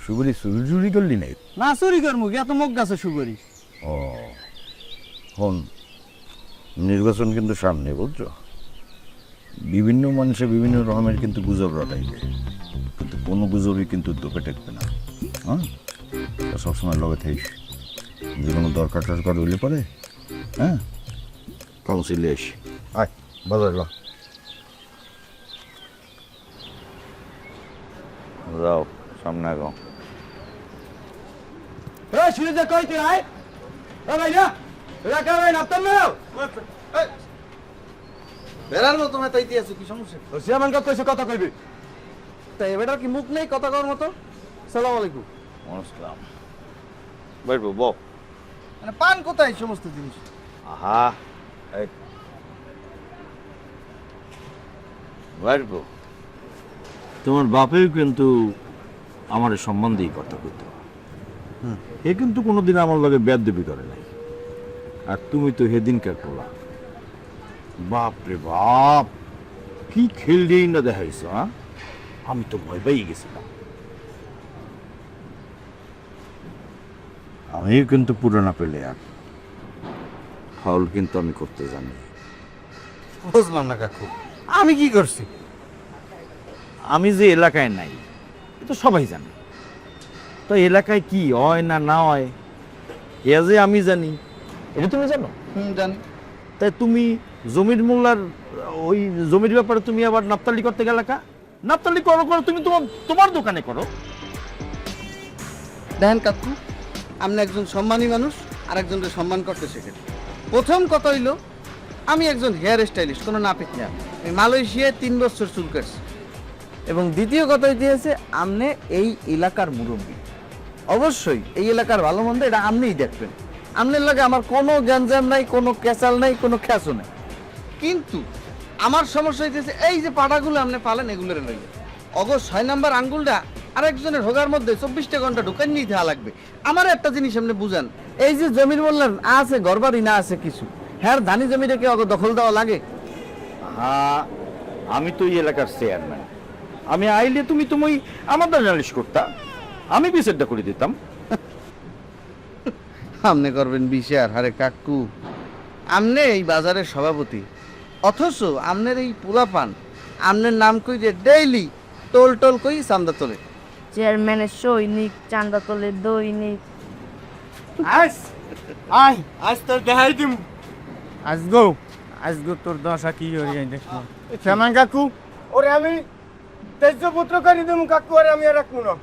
সুগরি চুরি চুরি করলি নাই? না চুরি করবো কি, এত মুখ গাছে সুগরি। ও হন, নির্বাচন কিন্তু সামনে, বুঝছো? বিভিন্ন মানুষে বিভিন্ন রকমের কিন্তু গুজব রটাইবে, কিন্তু কোনো গুজবই কিন্তু তোকে টেকবে না। হ্যাঁ, তা সবসময় লগে থাকিস। যে কোনো দরকার টরকার হইলে পরে হ্যাঁ কাউন্সিলে এসে আয় বাজার ল যাও, সামনে আগাও। শুনে যে কইতে আয় ভাই না রাখা ভাই নাপতাম না বেড়ার মতো না তাইতে আছো, কি সমস্যা? সিয়ামান কা কইছে কথা কইবি, তাই এবারে কি মুখ নেই কথা কওয়ার মতো? সালাম আলাইকুম। নমস্কার। বলবো বউ। মানে পান কোথায় সমস্ত জিনিস? আহা, বলবো তোমার বাপেও কিন্তু আমার সম্মান দিয়ে কথা কইতো। এ কিন্তু কোনোদিন আমার লগে বেয়াদবি করে নাই। আর তুমি তো হেদিনকার পোলা। বাপ রে বাপ, কি খেল দিই না দেখাইছো। হ্যাঁ, আমি তো ভয় পেয়ে গেছিলাম। আমিও কিন্তু পুরানা প্লেয়ার, ফাউল কিন্তু আমি করতে জানি। বুঝলাম না কাকু, আমি কি করছি? আমি যে এলাকায় নাই এ তো সবাই জানে। তো এলাকায় কি হয় না না হয় এ যে আমি জানি, এটা তুমি জানো। জানি। তাই তুমি জমির মোল্লার ওই জমির ব্যাপারে তুমি আবার নাপতালি করতে গেলে কা? নাপতালি করো করো, তুমি তোমার তোমার দোকানে করো। দেখেন কাকু, আপনি একজন সম্মানী মানুষ, আর একজনকে সম্মান করতে শেখেন। প্রথম কথা হইল, আমি একজন হেয়ার স্টাইলিস্ট, কোনো নাপিত না। আমি মালয়েশিয়ায় 3 বছর চুল কাটছি। এবং দ্বিতীয় কথা হইতেছে, আপনি এই এলাকার মুরব্বী, অবশ্যই এই এলাকার ভালো মন্দ এটা আপনিই দেখবেন। আপনার লাগে আমার কোনো গ্যাঞ্জাম নাই, কোনো ক্যাচাল নাই, কোনো খ্যাচও নাই। কিন্তু আমার সমস্যা হইতেছে, এই যে পাটাগুলো আপনি পালেন এগুলোর লইলে অগস্ট 6 নাম্বার আঙ্গুলটা আরেকজনের হোগার মধ্যে 24টা ঘন্টা ঢুকান নিয়ে দেওয়া লাগবে। আমার একটা জিনিস আপনি বুঝান, এই যে জমির বললেন আছে ঘরবাড়ি না আছে কিছু, হ্যাঁ ধানি জমিটাকে অগ দখল দেওয়া লাগে? হ্যাঁ, আমি তো এই এলাকার চেয়ারম্যান। আমি আইলে তুমি তুমি আমার জার্নালিস্ট করতা, আমি বিচারটা করে দিতাম। আপনি করবেন বিচার? আরে কাকু, আপনি এই বাজারের সভাপতি, অথচ আপনার এই পোলাপান আপনার নাম কই যে ডেইলি টোল টোল কই চান্দা তোলে। চেয়ারম্যানের সৈনিক, চান্দা তোলে দৈনিক। আজ তোর দেখাই দিম। আজগো তোর দশা কি হরি দেখো শ্যামান কাকু, ওরে আমি তেজপুত্র করে দেবো কাকু, আর আমি আর রাখবো না।